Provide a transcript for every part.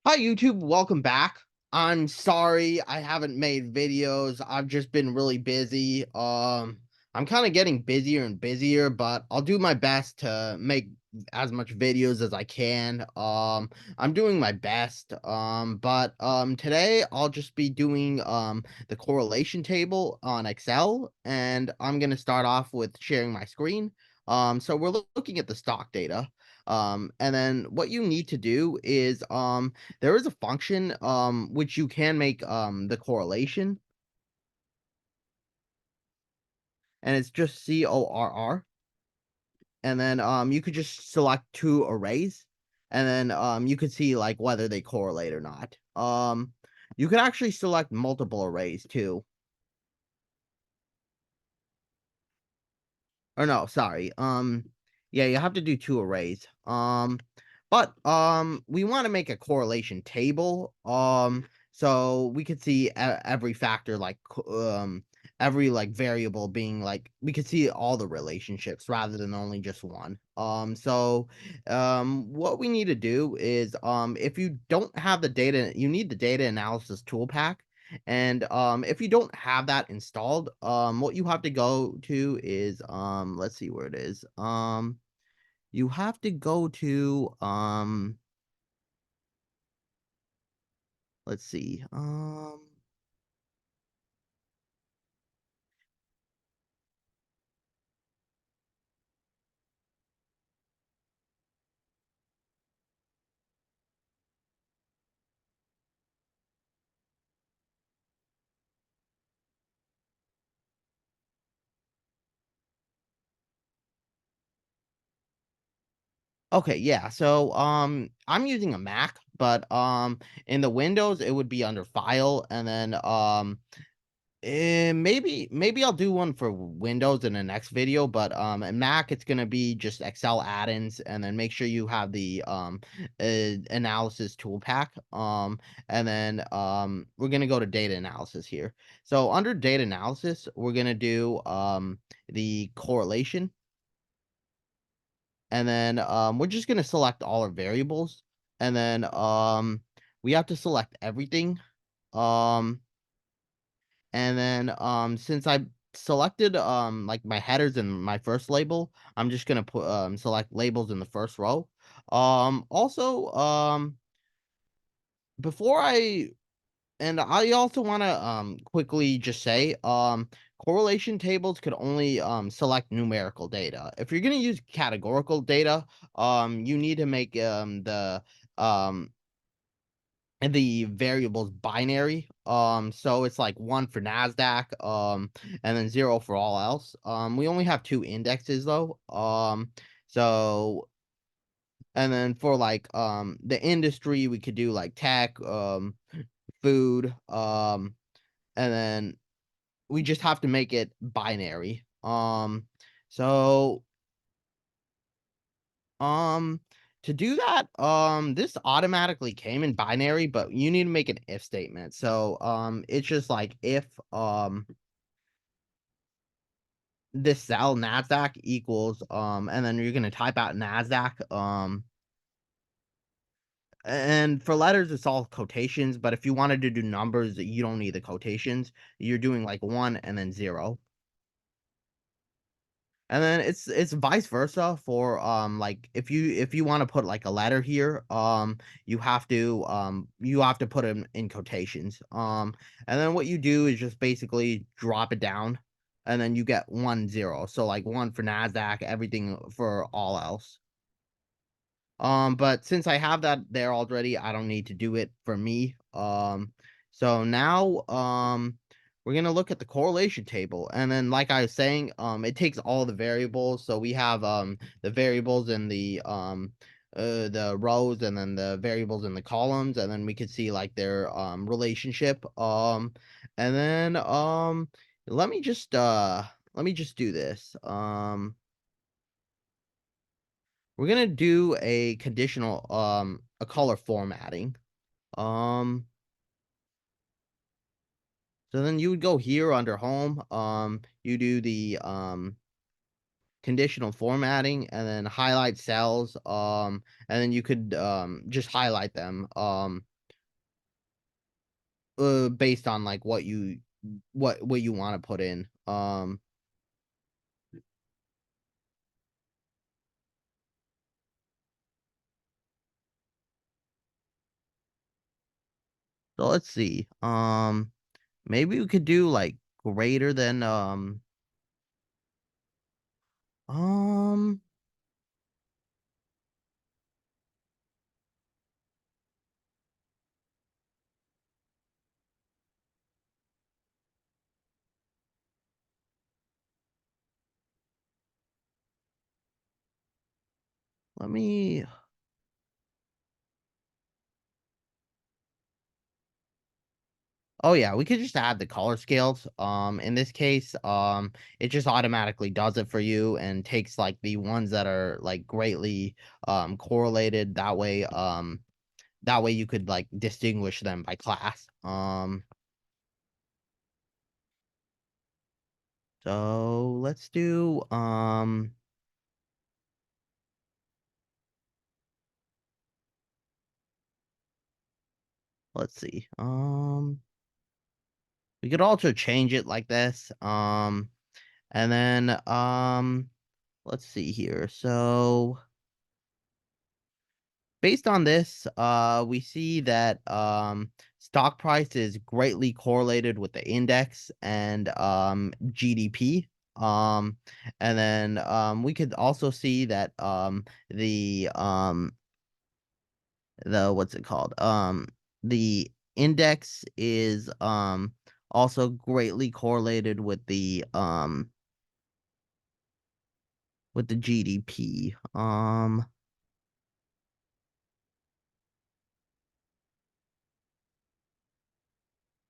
Hi YouTube, welcome back. I'm sorry I haven't made videos. I've just been really busy. I'm kind of getting busier and busier, but I'll do my best to make as much videos as I can. I'm doing my best. But today I'll just be doing the correlation table on Excel, and I'm going to start off with sharing my screen. So we're looking at the stock data. And then what you need to do is there is a function, which you can make, the correlation, and it's just CORR, and then, you could just select 2 arrays, and then, you could see, like, whether they correlate or not. You could actually select multiple arrays too. Or no, sorry. Yeah, you have to do 2 arrays. But we wanna make a correlation table, so we could see every factor, like, every, like, variable being, like we could see all the relationships rather than only just one. What we need to do is, if you don't have the data you need the data analysis tool pack, and, if you don't have that installed, what you have to go to is, let's see where it is. You have to go to, let's see. Okay, yeah. So, I'm using a Mac, but, in the Windows, it would be under File, and then, maybe I'll do one for Windows in the next video, but, in Mac, it's gonna be just Excel add-ins, and then make sure you have the, analysis tool pack, and then, we're gonna go to data analysis here. So, under data analysis, we're gonna do, the correlation, and then, we're just gonna select all our variables, and then, we have to select everything, um and then, since I selected, like, my headers in my first label, I'm just gonna put, select labels in the first row. Also, before I and I also wanna, quickly just say, correlation tables could only, select numerical data. If you're gonna use categorical data, you need to make, um the variables binary. So it's like 1 for NASDAQ, and then 0 for all else. We only have 2 indexes though. So and then for like the industry, we could do like tech, food, and then we just have to make it binary. So Um, to do that, this automatically came in binary, but you need to make an if statement. So, it's just like if, this cell NASDAQ equals, and then you're gonna type out NASDAQ, and for letters, it's all quotations, but if you wanted to do numbers, you don't need the quotations. You're doing like 1 and then 0. And then it's vice versa for, like, if you wanna put, like, a letter here, you have to put them in quotations, and then what you do is just basically drop it down, and then you get 1, 0. So, like, 1 for NASDAQ, everything for all else. But since I have that there already, I don't need to do it for me. So now, we're gonna look at the correlation table, and then, like I was saying, it takes all the variables. So we have the variables in the rows, and then the variables in the columns, and then we could see like their relationship. And then let me just do this. We're gonna do a conditional, a color formatting. Um, so then you would go here under home, you do the, conditional formatting and then highlight cells, and then you could, just highlight them. based on like what you want to put in. So let's see. Maybe we could do like greater than um let me. Oh yeah, we could just add the color scales. In this case, it just automatically does it for you and takes like the ones that are like greatly correlated. That way you could like distinguish them by class. So let's do let's see. We could also change it like this. And then let's see here. So based on this, we see that stock price is greatly correlated with the index and GDP. Um, and then we could also see that the what's it called? The index is also greatly correlated with the GDP.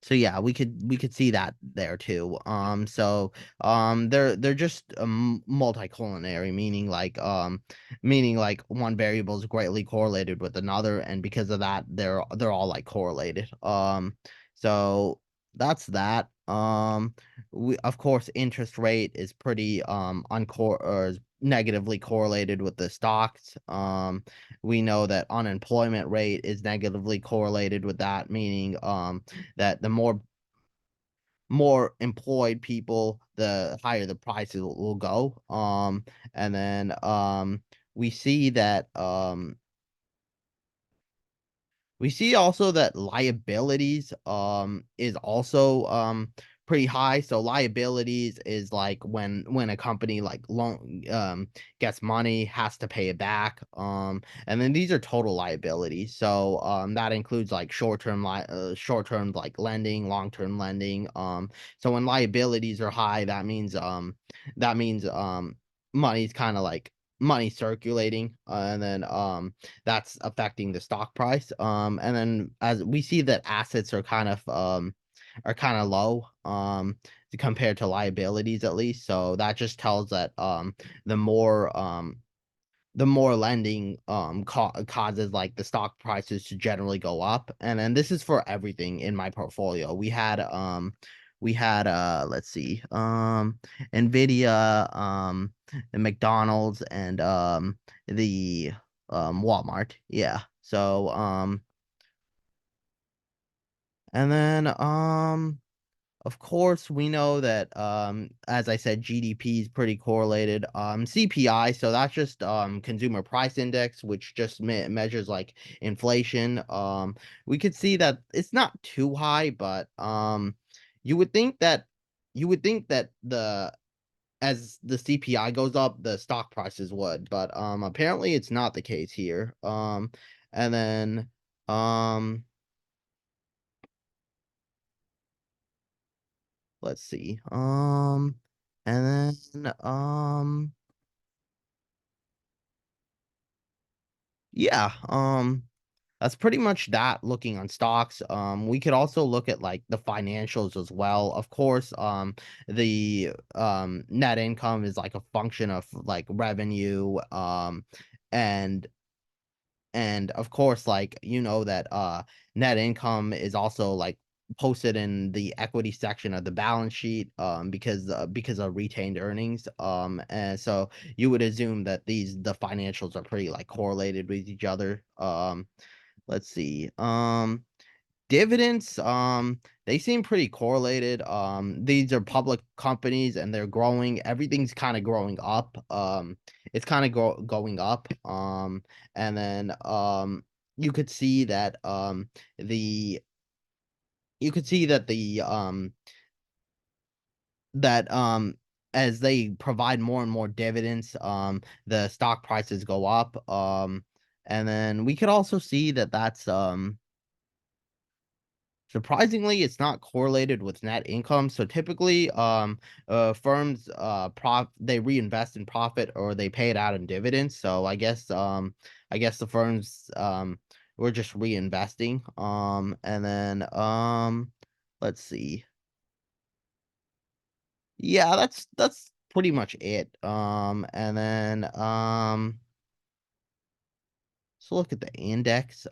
So yeah, we could see that there too. They're just multiculinary, meaning like one variable is greatly correlated with another, and because of that, they're all like correlated. So that's that. We of course interest rate is pretty uncor or is negatively correlated with the stocks. We know that unemployment rate is negatively correlated with that, meaning that the more employed people, the higher the prices will go. And then we see that we see also that liabilities is also pretty high. So liabilities is like when a company like loan gets money, has to pay it back. And then these are total liabilities. So that includes like short-term like lending, long-term lending. So when liabilities are high, that means money's kind of like money circulating, and then that's affecting the stock price. And then as we see that assets are kind of low compared to liabilities at least. So that just tells that the more um the more lending causes like the stock prices to generally go up. And then this is for everything in my portfolio. We had let's see, Nvidia, and McDonald's, and the Walmart. Yeah. So and then of course, we know that, as I said, GDP is pretty correlated. CPI, so that's just consumer price index, which just measures like inflation. We could see that it's not too high, but you would think that the as the CPI goes up, the stock prices would, but apparently it's not the case here. And then um let's see. And then yeah, that's pretty much that looking on stocks. We could also look at like the financials as well. Of course, the net income is like a function of like revenue, and of course, like that net income is also like posted in the equity section of the balance sheet, because of retained earnings. And so you would assume that the financials are pretty like correlated with each other. Let's see. Dividends, they seem pretty correlated. These are public companies and they're growing. Everything's kind of growing up. It's kind of going up. And then you could see that the you could see that that as they provide more and more dividends, the stock prices go up. And then we could also see that that's surprisingly, it's not correlated with net income. So typically, firms they reinvest in profit or they pay it out in dividends. So I guess the firms were just reinvesting. And then let's see. Yeah, that's pretty much it. And then so look at the index.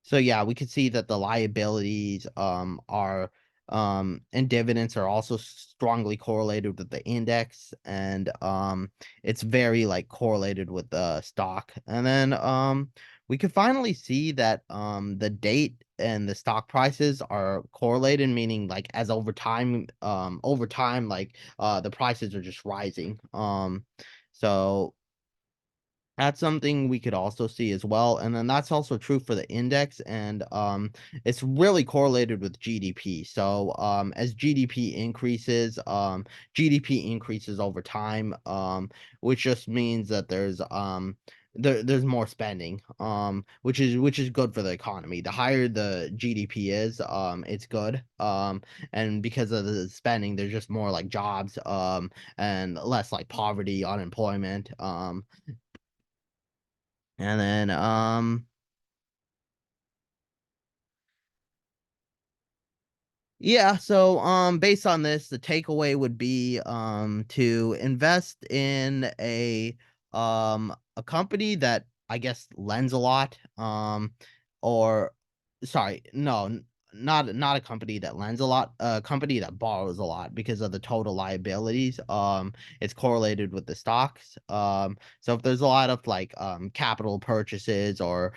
So yeah, we could see that the liabilities are and dividends are also strongly correlated with the index, and it's very like correlated with the stock. And then we could finally see that the date and the stock prices are correlated, meaning like as over time like the prices are just rising. So that's something we could also see as well, and then that's also true for the index, and, it's really correlated with GDP. So, as GDP increases over time, which just means that there's more spending, which is good for the economy. The higher the GDP is, it's good, and because of the spending, there's just more, like, jobs, and less, like, poverty, unemployment, and then, yeah, so, based on this, the takeaway would be, to invest in a company that I guess lends a lot, or sorry, no, not a company that lends a lot, a company that borrows a lot because of the total liabilities. It's correlated with the stocks. So if there's a lot of like capital purchases or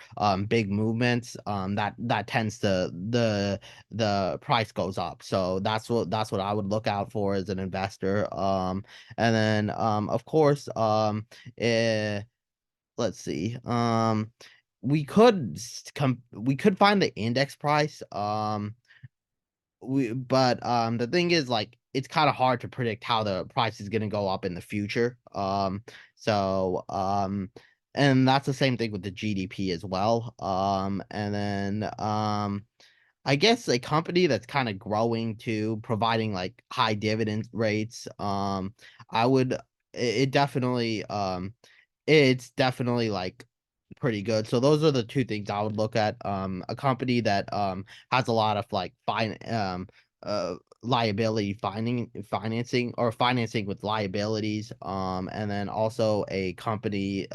big movements, that tends to the price goes up. So that's what I would look out for as an investor. And then of course eh, let's see. We could find the index price. The thing is like it's kind of hard to predict how the price is going to go up in the future. So and that's the same thing with the GDP as well. And then I guess a company that's kind of growing too, providing like high dividend rates. I would it definitely it's definitely like pretty good. So those are the 2 things I would look at. A company that has a lot of like uh liability financing or financing with liabilities, and then also a company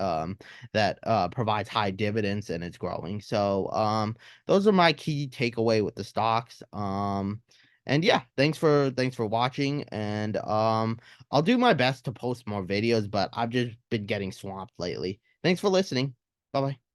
that provides high dividends and it's growing. So those are my key takeaway with the stocks. And yeah, thanks for watching, and I'll do my best to post more videos, but I've just been getting swamped lately. Thanks for listening. Bye bye.